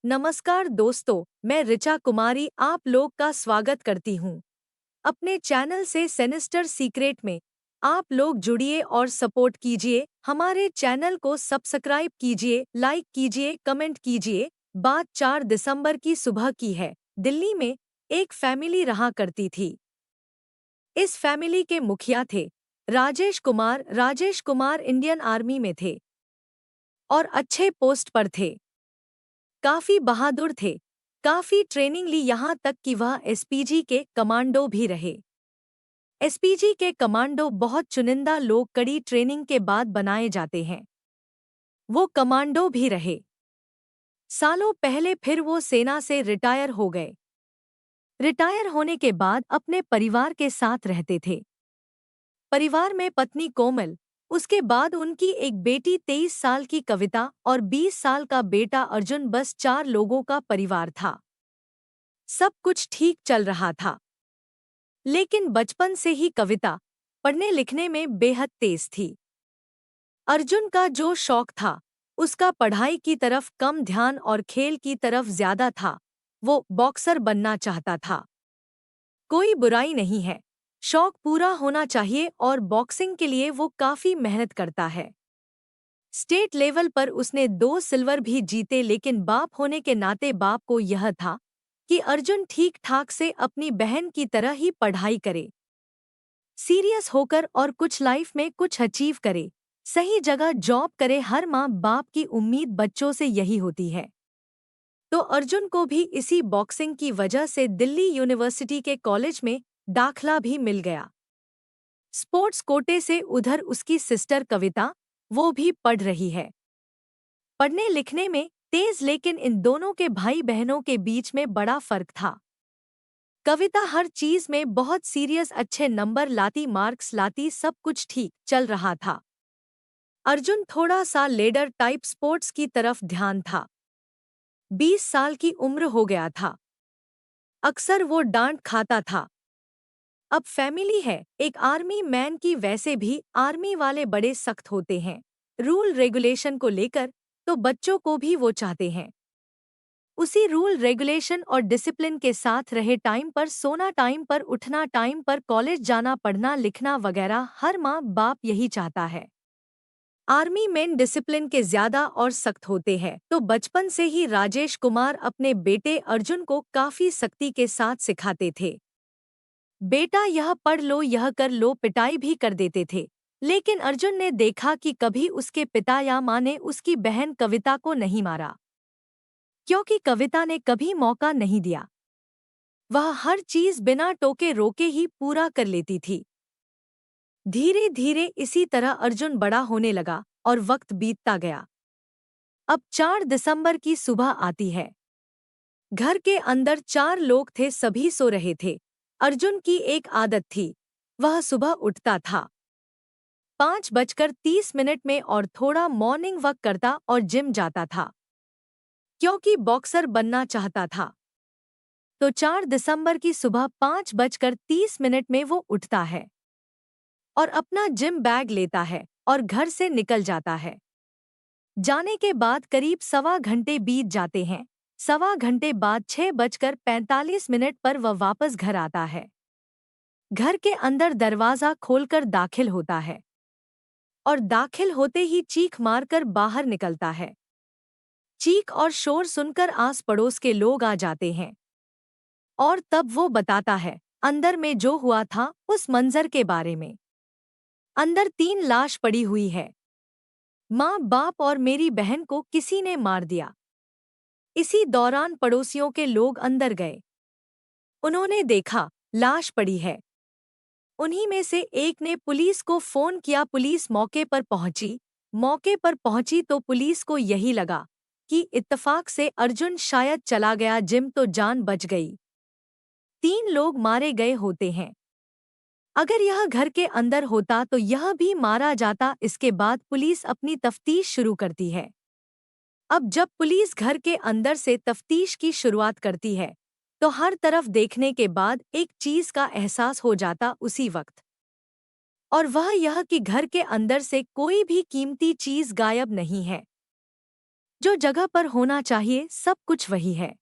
नमस्कार दोस्तों, मैं ऋचा कुमारी आप लोग का स्वागत करती हूँ अपने चैनल से सेनिस्टर सीक्रेट में। आप लोग जुड़िए और सपोर्ट कीजिए, हमारे चैनल को सब्सक्राइब कीजिए, लाइक कीजिए, कमेंट कीजिए। बात 4 दिसंबर की सुबह की है। दिल्ली में एक फैमिली रहा करती थी। इस फैमिली के मुखिया थे राजेश कुमार। राजेश कुमार इंडियन आर्मी में थे और अच्छे पोस्ट पर थे। काफी बहादुर थे, काफी ट्रेनिंग ली, यहाँ तक कि वह एसपीजी के कमांडो भी रहे। एसपीजी के कमांडो बहुत चुनिंदा लोग कड़ी ट्रेनिंग के बाद बनाए जाते हैं। वो कमांडो भी रहे। सालों पहले फिर वो सेना से रिटायर हो गए। रिटायर होने के बाद अपने परिवार के साथ रहते थे। परिवार में पत्नी कोमल, उसके बाद उनकी एक बेटी 23 साल की कविता और 20 साल का बेटा अर्जुन, बस 4 लोगों का परिवार था। सब कुछ ठीक चल रहा था। लेकिन बचपन से ही कविता पढ़ने लिखने में बेहद तेज थी। अर्जुन का जो शौक था उसका पढ़ाई की तरफ कम ध्यान और खेल की तरफ ज्यादा था। वो बॉक्सर बनना चाहता था। कोई बुराई नहीं है, शौक पूरा होना चाहिए और बॉक्सिंग के लिए वो काफी मेहनत करता है। स्टेट लेवल पर उसने 2 सिल्वर भी जीते, लेकिन बाप होने के नाते बाप को यह था कि अर्जुन ठीक ठाक से अपनी बहन की तरह ही पढ़ाई करे, सीरियस होकर और कुछ लाइफ में कुछ अचीव करे, सही जगह जॉब करे। हर माँ बाप की उम्मीद बच्चों से यही होती है। तो अर्जुन को भी इसी बॉक्सिंग की वजह से दिल्ली यूनिवर्सिटी के कॉलेज में दाखला भी मिल गया। स्पोर्ट्स कोटे से उधर उसकी सिस्टर कविता, वो भी पढ़ रही है। पढ़ने लिखने में तेज, लेकिन इन दोनों के भाई बहनों के बीच में बड़ा फर्क था। कविता हर चीज में बहुत सीरियस, अच्छे नंबर लाती, मार्क्स लाती, सब कुछ ठीक चल रहा था। अर्जुन थोड़ा सा लेडर टाइप, स्पोर्ट्स की तरफ ध्यान था। 20 साल की उम्र हो गया था। अक्सर वो डांट खाता था। अब फैमिली है एक आर्मी मैन की, वैसे भी आर्मी वाले बड़े सख्त होते हैं रूल रेगुलेशन को लेकर, तो बच्चों को भी वो चाहते हैं उसी रूल रेगुलेशन और डिसिप्लिन के साथ रहे। टाइम पर सोना, टाइम पर उठना, टाइम पर कॉलेज जाना, पढ़ना लिखना वगैरह। हर माँ बाप यही चाहता है। आर्मी मेन डिसिप्लिन के ज्यादा और सख्त होते हैं, तो बचपन से ही राजेश कुमार अपने बेटे अर्जुन को काफी सख्ती के साथ सिखाते थे। बेटा यह पढ़ लो, यह कर लो, पिटाई भी कर देते थे। लेकिन अर्जुन ने देखा कि कभी उसके पिता या माँ ने उसकी बहन कविता को नहीं मारा, क्योंकि कविता ने कभी मौका नहीं दिया। वह हर चीज बिना टोके रोके ही पूरा कर लेती थी। धीरे धीरे इसी तरह अर्जुन बड़ा होने लगा और वक्त बीतता गया। अब 4 दिसंबर की सुबह आती है। घर के अंदर 4 लोग थे, सभी सो रहे थे। अर्जुन की एक आदत थी, वह सुबह उठता था 5:30 में और थोड़ा मॉर्निंग वॉक करता और जिम जाता था, क्योंकि बॉक्सर बनना चाहता था। तो 4 दिसंबर की सुबह 5:30 में वो उठता है और अपना जिम बैग लेता है और घर से निकल जाता है। जाने के बाद करीब सवा घंटे बीत जाते हैं। सवा घंटे बाद 6:45 पर वह वापस घर आता है। घर के अंदर दरवाजा खोलकर दाखिल होता है और दाखिल होते ही चीख मारकर बाहर निकलता है। चीख और शोर सुनकर आस पड़ोस के लोग आ जाते हैं और तब वो बताता है अंदर में जो हुआ था, उस मंजर के बारे में। अंदर 3 लाश पड़ी हुई है। माँ बाप और मेरी बहन को किसी ने मार दिया। इसी दौरान पड़ोसियों के लोग अंदर गए। उन्होंने देखा लाश पड़ी है। उन्हीं में से एक ने पुलिस को फोन किया। पुलिस मौके पर पहुंची। मौके पर पहुंची तो पुलिस को यही लगा कि इत्तेफाक से अर्जुन शायद चला गया जिम, तो जान बच गई। 3 लोग मारे गए होते हैं। अगर यह घर के अंदर होता तो यह भी मारा जाता। इसके बाद पुलिस अपनी तफ्तीश शुरू करती है। अब जब पुलिस घर के अंदर से तफ्तीश की शुरुआत करती है तो हर तरफ देखने के बाद एक चीज का एहसास हो जाता उसी वक्त, और वह यह कि घर के अंदर से कोई भी कीमती चीज गायब नहीं है। जो जगह पर होना चाहिए सब कुछ वही है।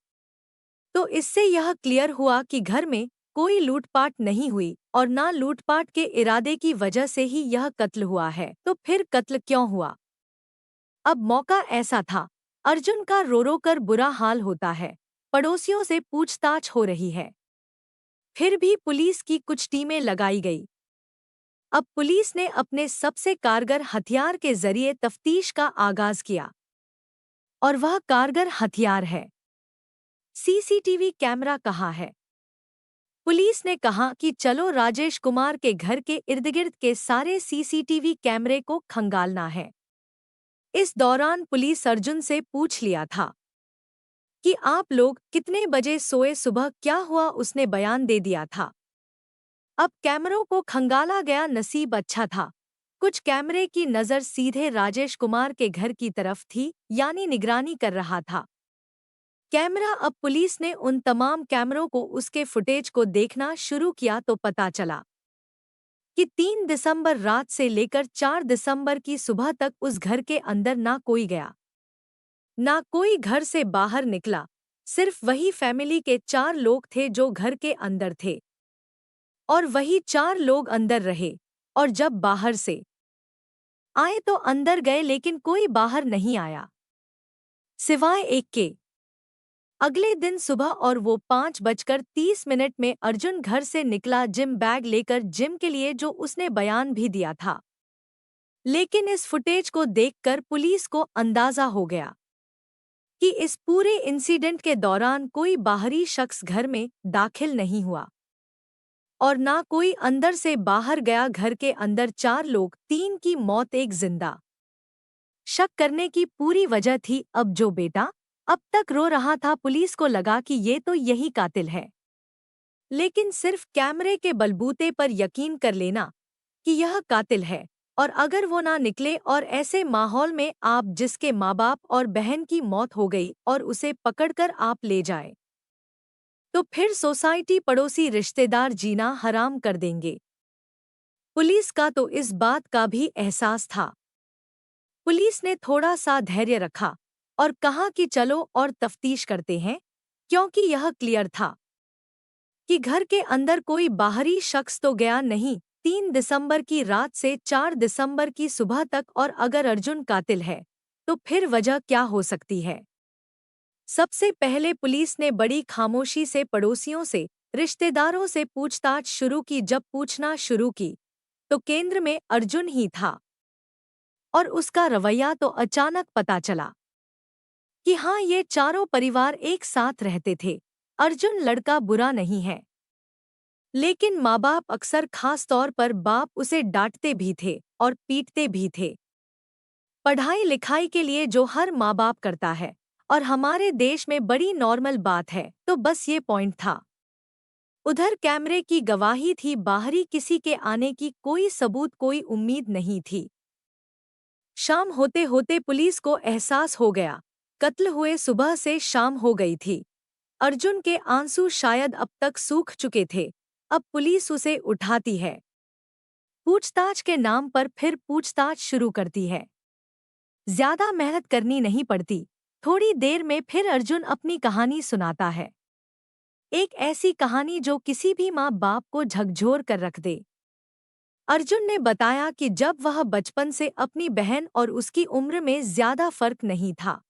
तो इससे यह क्लियर हुआ कि घर में कोई लूटपाट नहीं हुई और ना लूटपाट के इरादे की वजह से ही यह कत्ल हुआ है। तो फिर कत्ल क्यों हुआ? अब मौका ऐसा था, अर्जुन का रो रो कर बुरा हाल होता है, पड़ोसियों से पूछताछ हो रही है, फिर भी पुलिस की कुछ टीमें लगाई गई। अब पुलिस ने अपने सबसे कारगर हथियार के जरिए तफ्तीश का आगाज किया और वह कारगर हथियार है सीसीटीवी कैमरा। कहाँ है? पुलिस ने कहा कि चलो राजेश कुमार के घर के इर्दगिर्द के सारे सीसीटीवी कैमरे को खंगालना है। इस दौरान पुलिस अर्जुन से पूछ लिया था कि आप लोग कितने बजे सोए, सुबह क्या हुआ, उसने बयान दे दिया था। अब कैमरों को खंगाला गया। नसीब अच्छा था, कुछ कैमरे की नज़र सीधे राजेश कुमार के घर की तरफ थी, यानी निगरानी कर रहा था कैमरा। अब पुलिस ने उन तमाम कैमरों को उसके फुटेज को देखना शुरू किया तो पता चला कि 3 दिसंबर रात से लेकर 4 दिसंबर की सुबह तक उस घर के अंदर ना कोई गया, ना कोई घर से बाहर निकला। सिर्फ वही फैमिली के 4 लोग थे जो घर के अंदर थे और वही 4 लोग अंदर रहे, और जब बाहर से आए तो अंदर गए, लेकिन कोई बाहर नहीं आया सिवाय एक के। अगले दिन सुबह और वो 5:30 में अर्जुन घर से निकला जिम बैग लेकर, जिम के लिए, जो उसने बयान भी दिया था। लेकिन इस फुटेज को देखकर पुलिस को अंदाजा हो गया कि इस पूरे इंसिडेंट के दौरान कोई बाहरी शख्स घर में दाखिल नहीं हुआ और ना कोई अंदर से बाहर गया। घर के अंदर 4 लोग, 3 की मौत, एक जिंदा। शक करने की पूरी वजह थी। अब जो बेटा अब तक रो रहा था, पुलिस को लगा कि ये तो यही कातिल है। लेकिन सिर्फ कैमरे के बलबूते पर यकीन कर लेना कि यह कातिल है, और अगर वो ना निकले और ऐसे माहौल में आप जिसके माँ बाप और बहन की मौत हो गई और उसे पकड़कर आप ले जाए, तो फिर सोसाइटी, पड़ोसी, रिश्तेदार जीना हराम कर देंगे। पुलिस का तो इस बात का भी एहसास था। पुलिस ने थोड़ा सा धैर्य रखा और कहा कि चलो और तफ्तीश करते हैं, क्योंकि यह क्लियर था कि घर के अंदर कोई बाहरी शख्स तो गया नहीं 3 दिसंबर की रात से 4 दिसंबर की सुबह तक। और अगर अर्जुन कातिल है तो फिर वजह क्या हो सकती है? सबसे पहले पुलिस ने बड़ी खामोशी से पड़ोसियों से, रिश्तेदारों से पूछताछ शुरू की। जब पूछना शुरू की तो केंद्र में अर्जुन ही था और उसका रवैया तो अचानक पता चला कि हाँ, ये चारों परिवार एक साथ रहते थे। अर्जुन लड़का बुरा नहीं है, लेकिन माँ बाप अक्सर, खास तौर पर बाप, उसे डांटते भी थे और पीटते भी थे। पढ़ाई लिखाई के लिए जो हर माँ बाप करता है और हमारे देश में बड़ी नॉर्मल बात है, तो बस ये पॉइंट था। उधर कैमरे की गवाही थी, बाहरी किसी के आने की कोई सबूत, कोई उम्मीद नहीं थी। शाम होते होते पुलिस को एहसास हो गया, कत्ल हुए सुबह से शाम हो गई थी। अर्जुन के आंसू शायद अब तक सूख चुके थे। अब पुलिस उसे उठाती है, पूछताछ के नाम पर फिर पूछताछ शुरू करती है। ज्यादा मेहनत करनी नहीं पड़ती, थोड़ी देर में फिर अर्जुन अपनी कहानी सुनाता है। एक ऐसी कहानी जो किसी भी माँ बाप को झकझोर कर रख दे। अर्जुन ने बताया कि जब वह बचपन से अपनी बहन, और उसकी उम्र में ज्यादा फर्क नहीं था,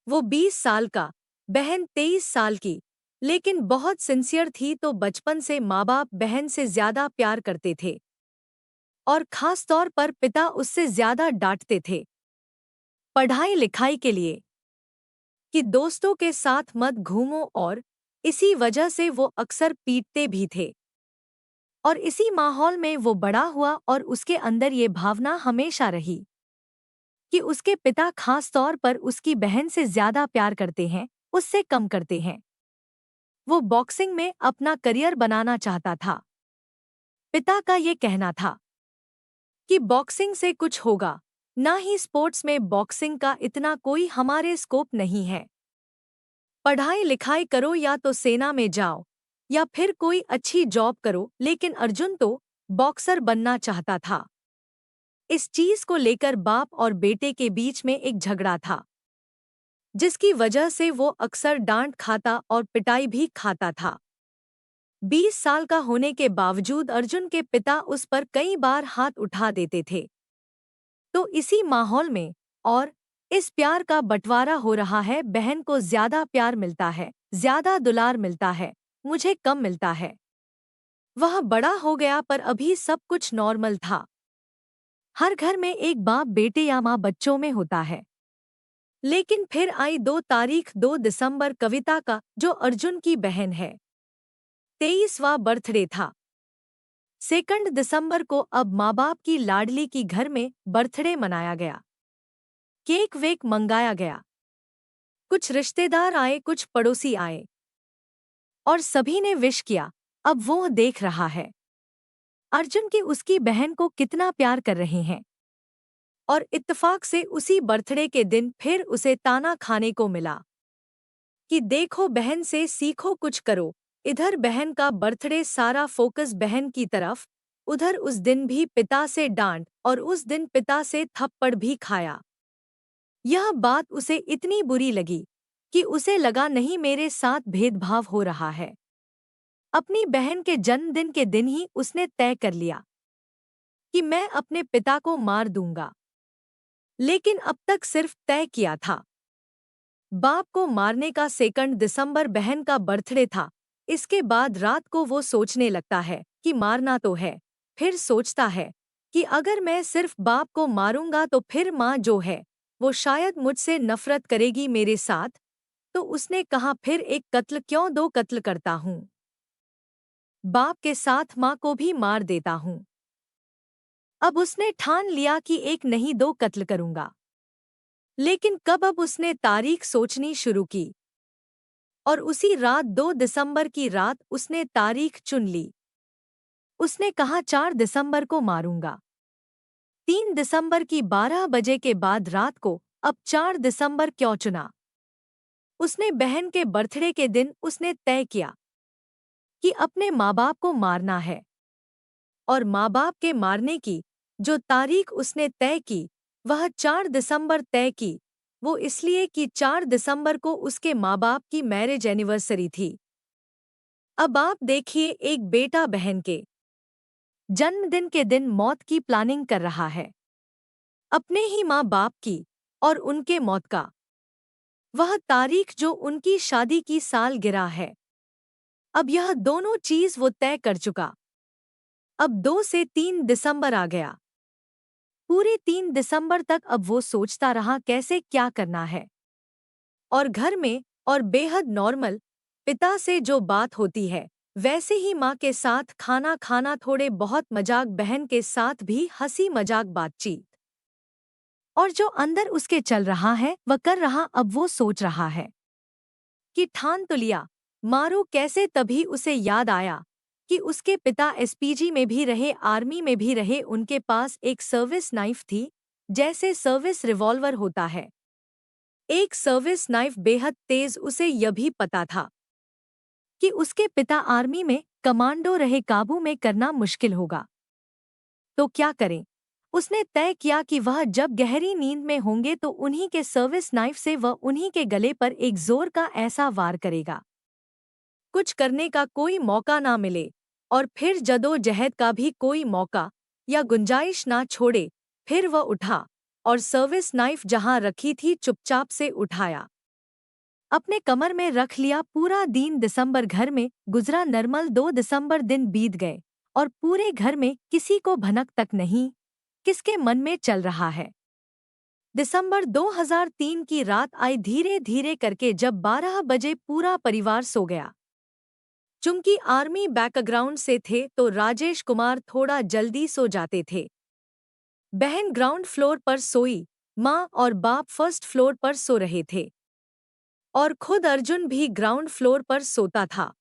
वो 20 साल का, बहन 23 साल की, लेकिन बहुत सिंसियर थी, तो बचपन से माँ बाप बहन से ज्यादा प्यार करते थे और खास तौर पर पिता उससे ज्यादा डांटते थे पढ़ाई लिखाई के लिए कि दोस्तों के साथ मत घूमो, और इसी वजह से वो अक्सर पीटते भी थे। और इसी माहौल में वो बड़ा हुआ और उसके अंदर ये भावना हमेशा रही कि उसके पिता खास तौर पर उसकी बहन से ज्यादा प्यार करते हैं, उससे कम करते हैं। वो बॉक्सिंग में अपना करियर बनाना चाहता था। पिता का ये कहना था कि बॉक्सिंग से कुछ होगा, ना ही स्पोर्ट्स में बॉक्सिंग का इतना कोई हमारे स्कोप नहीं है। पढ़ाई लिखाई करो, या तो सेना में जाओ या फिर कोई अच्छी जॉब करो। लेकिन अर्जुन तो बॉक्सर बनना चाहता था। इस चीज को लेकर बाप और बेटे के बीच में एक झगड़ा था। जिसकी वजह से वो अक्सर डांट खाता और पिटाई भी खाता था। 20 साल का होने के बावजूद अर्जुन के पिता उस पर कई बार हाथ उठा देते थे। तो इसी माहौल में और इस प्यार का बंटवारा हो रहा है। बहन को ज्यादा प्यार मिलता है, ज्यादा दुलार मिलता है, मुझे कम मिलता है। वह बड़ा हो गया पर अभी सब कुछ नॉर्मल था। हर घर में एक बाप बेटे या माँ बच्चों में होता है। लेकिन फिर आई 2 दिसंबर कविता का, जो अर्जुन की बहन है। 23वां बर्थडे था। 2 दिसंबर को अब माँ बाप की लाडली की घर में बर्थडे मनाया गया। केक वेक मंगाया गया। कुछ रिश्तेदार आए, कुछ पड़ोसी आए और सभी ने विश किया। अब वो देख रहा है अर्जुन की उसकी बहन को कितना प्यार कर रहे हैं। और इत्तेफाक से उसी बर्थडे के दिन फिर उसे ताना खाने को मिला कि देखो बहन से सीखो, कुछ करो। इधर बहन का बर्थडे, सारा फोकस बहन की तरफ। उधर उस दिन भी पिता से डांट और उस दिन पिता से थप्पड़ भी खाया। यह बात उसे इतनी बुरी लगी कि उसे लगा नहीं, मेरे साथ भेदभाव हो रहा है। अपनी बहन के जन्मदिन के दिन ही उसने तय कर लिया कि मैं अपने पिता को मार दूंगा। लेकिन अब तक सिर्फ तय किया था। बाप को मारने का 2 दिसंबर बहन का बर्थडे था। इसके बाद रात को वो सोचने लगता है कि मारना तो है। फिर सोचता है कि अगर मैं सिर्फ बाप को मारूंगा तो फिर माँ जो है वो शायद मुझसे नफरत करेगी मेरे साथ। तो उसने कहा फिर एक कत्ल क्यों, 2 कत्ल करता हूँ। बाप के साथ माँ को भी मार देता हूँ। अब उसने ठान लिया कि एक नहीं 2 कत्ल करूंगा। लेकिन कब, अब उसने तारीख सोचनी शुरू की और उसी रात 2 दिसंबर की रात उसने तारीख चुन ली। उसने कहा 4 दिसंबर को मारूंगा। 3 दिसंबर की 12 बजे के बाद रात को। अब 4 दिसंबर क्यों चुना? उसने बहन के बर्थडे के दिन उसने तय किया कि अपने माँ बाप को मारना है। और माँ बाप के मारने की जो तारीख उसने तय की वह 4 दिसंबर तय की। वो इसलिए कि 4 दिसंबर को उसके माँ बाप की मैरिज एनिवर्सरी थी। अब आप देखिए, एक बेटा बहन के जन्मदिन के दिन मौत की प्लानिंग कर रहा है, अपने ही माँ बाप की और उनके मौत का। वह तारीख जो उनकी शादी की सालगिरह है। अब यह दोनों चीज वो तय कर चुका। अब 2 से 3 दिसंबर आ गया। पूरे 3 दिसंबर तक अब वो सोचता रहा कैसे क्या करना है। और घर में और बेहद नॉर्मल पिता से जो बात होती है वैसे ही माँ के साथ खाना खाना, थोड़े बहुत मजाक, बहन के साथ भी हंसी मजाक बातचीत। और जो अंदर उसके चल रहा है वह कर रहा। अब वो सोच रहा है कि ठान तो लिया, मारो कैसे। तभी उसे याद आया कि उसके पिता एसपीजी में भी रहे, आर्मी में भी रहे। उनके पास एक सर्विस नाइफ थी, जैसे सर्विस रिवॉल्वर होता है। एक सर्विस नाइफ बेहद तेज। उसे यह भी पता था कि उसके पिता आर्मी में कमांडो रहे, काबू में करना मुश्किल होगा। तो क्या करें? उसने तय किया कि वह जब गहरी नींद में होंगे तो उन्हीं के सर्विस नाइफ से वह उन्हीं के गले पर एक जोर का ऐसा वार करेगा, कुछ करने का कोई मौका ना मिले और फिर जदोजहद का भी कोई मौका या गुंजाइश ना छोड़े। फिर वह उठा और सर्विस नाइफ जहां रखी थी चुपचाप से उठाया, अपने कमर में रख लिया। पूरा दिन दिसंबर घर में गुजरा। नॉर्मल 2 दिसंबर दिन बीत गए और पूरे घर में किसी को भनक तक नहीं किसके मन में चल रहा है। दिसंबर 2003 की रात आई धीरे धीरे करके, जब 12 बजे पूरा परिवार सो गया। चूंकि आर्मी बैकग्राउंड से थे तो राजेश कुमार थोड़ा जल्दी सो जाते थे। बहन ग्राउंड फ्लोर पर सोई, माँ और बाप फर्स्ट फ्लोर पर सो रहे थे और खुद अर्जुन भी ग्राउंड फ्लोर पर सोता था।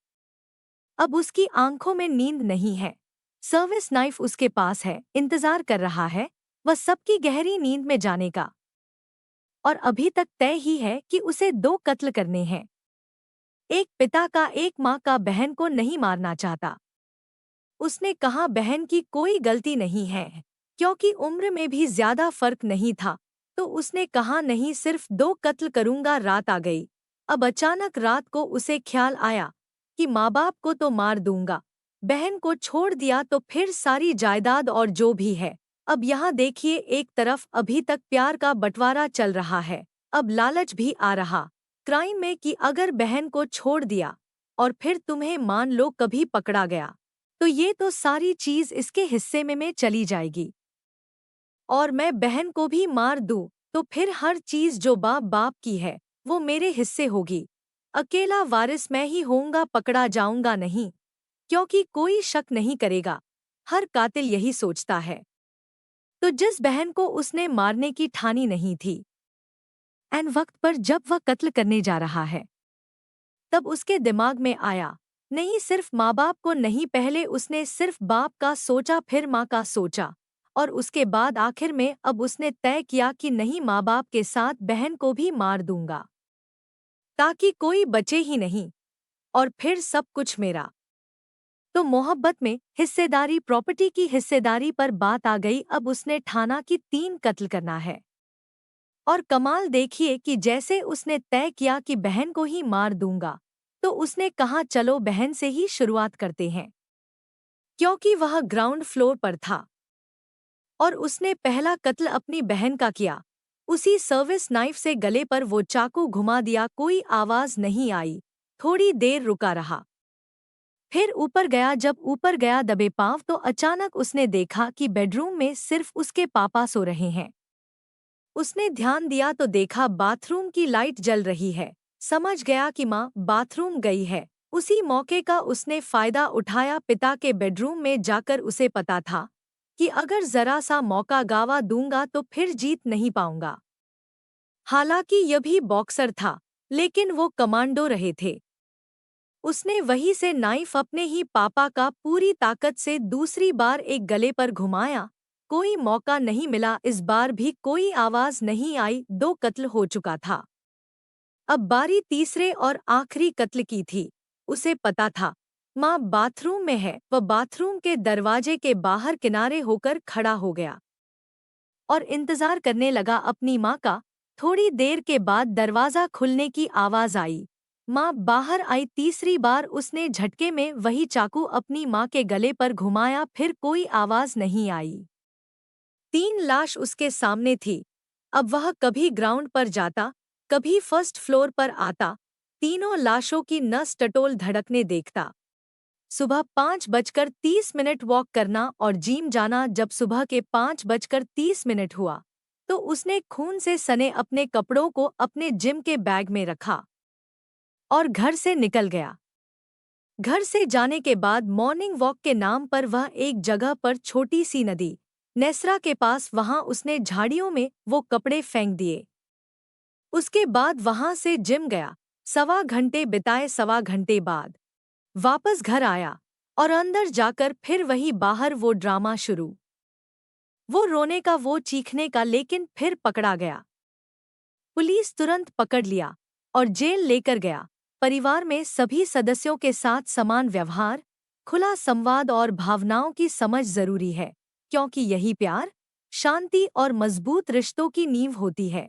अब उसकी आंखों में नींद नहीं है। सर्विस नाइफ उसके पास है, इंतजार कर रहा है वह सबकी गहरी नींद में जाने का। और अभी तक तय ही है कि उसे 2 कत्ल करने हैं, एक पिता का, एक माँ का। बहन को नहीं मारना चाहता। उसने कहा बहन की कोई गलती नहीं है, क्योंकि उम्र में भी ज्यादा फर्क नहीं था। तो उसने कहा नहीं, सिर्फ 2 कत्ल करूंगा। रात आ गई। अब अचानक रात को उसे ख्याल आया कि माँ बाप को तो मार दूंगा, बहन को छोड़ दिया तो फिर सारी जायदाद और जो भी है। अब यहाँ देखिए, एक तरफ अभी तक प्यार का बंटवारा चल रहा है, अब लालच भी आ रहा क्राइम में कि अगर बहन को छोड़ दिया और फिर तुम्हें मान लो कभी पकड़ा गया तो ये तो सारी चीज इसके हिस्से में चली जाएगी, और मैं बहन को भी मार दूं तो फिर हर चीज जो बाप बाप की है वो मेरे हिस्से होगी। अकेला वारिस मैं ही होऊंगा, पकड़ा जाऊंगा नहीं, क्योंकि कोई शक नहीं करेगा। हर कातिल यही सोचता है। तो जिस बहन को उसने मारने की ठानी नहीं थी, एन वक्त पर जब वह कत्ल करने जा रहा है, तब उसके दिमाग में आया, नहीं सिर्फ माँ बाप को नहीं, पहले उसने सिर्फ बाप का सोचा, फिर माँ का सोचा, और उसके बाद आखिर में अब उसने तय किया कि नहीं, माँ बाप के साथ बहन को भी मार दूंगा ताकि कोई बचे ही नहीं, और फिर सब कुछ मेरा। तो मोहब्बत में हिस्सेदारी, प्रॉपर्टी की हिस्सेदारी पर बात आ गई। अब उसने ठाना कि 3 कत्ल करना है। और कमाल देखिए कि जैसे उसने तय किया कि बहन को ही मार दूंगा, तो उसने कहा चलो बहन से ही शुरुआत करते हैं, क्योंकि वह ग्राउंड फ्लोर पर था। और उसने पहला कत्ल अपनी बहन का किया। उसी सर्विस नाइफ से गले पर वो चाकू घुमा दिया। कोई आवाज नहीं आई, थोड़ी देर रुका रहा, फिर ऊपर गया। जब ऊपर गया दबे पांव, तो अचानक उसने देखा कि बेडरूम में सिर्फ उसके पापा सो रहे हैं। उसने ध्यान दिया तो देखा बाथरूम की लाइट जल रही है। समझ गया कि माँ बाथरूम गई है। उसी मौके का उसने फायदा उठाया। पिता के बेडरूम में जाकर उसे पता था कि अगर जरा सा मौका गवा दूंगा तो फिर जीत नहीं पाऊंगा। हालांकि यह भी बॉक्सर था, लेकिन वो कमांडो रहे थे। उसने वहीं से नाइफ अपने ही पापा का पूरी ताकत से दूसरी बार एक गले पर घुमाया। कोई मौका नहीं मिला, इस बार भी कोई आवाज नहीं आई। 2 कत्ल हो चुका था। अब बारी तीसरे और आखिरी कत्ल की थी। उसे पता था माँ बाथरूम में है। वह बाथरूम के दरवाजे के बाहर किनारे होकर खड़ा हो गया और इंतजार करने लगा अपनी माँ का। थोड़ी देर के बाद दरवाजा खुलने की आवाज आई। माँ बाहर आई। तीसरी बार उसने झटके में वही चाकू अपनी माँ के गले पर घुमाया, फिर कोई आवाज नहीं आई। 3 लाश उसके सामने थी। अब वह कभी ग्राउंड पर जाता, कभी फर्स्ट फ्लोर पर आता, तीनों लाशों की नस टटोल धड़कने देखता। सुबह 5:30 वॉक करना और जिम जाना। जब सुबह के 5:30 हुआ तो उसने खून से सने अपने कपड़ों को अपने जिम के बैग में रखा और घर से निकल गया। घर से जाने के बाद मॉर्निंग वॉक के नाम पर वह एक जगह पर छोटी सी नदी नेसरा के पास, वहां उसने झाड़ियों में वो कपड़े फेंक दिए। उसके बाद वहां से जिम गया। 1.25 घंटे बिताए। 1.25 घंटे बाद वापस घर आया और अंदर जाकर फिर वही बाहर वो ड्रामा शुरू। वो रोने का, वो चीखने का, लेकिन फिर पकड़ा गया। पुलिस तुरंत पकड़ लिया और जेल लेकर गया। परिवार में सभी सदस्यों के साथ समान व्यवहार, खुला संवाद और भावनाओं की समझ जरूरी है, क्योंकि यही प्यार, शांति और मजबूत रिश्तों की नींव होती है।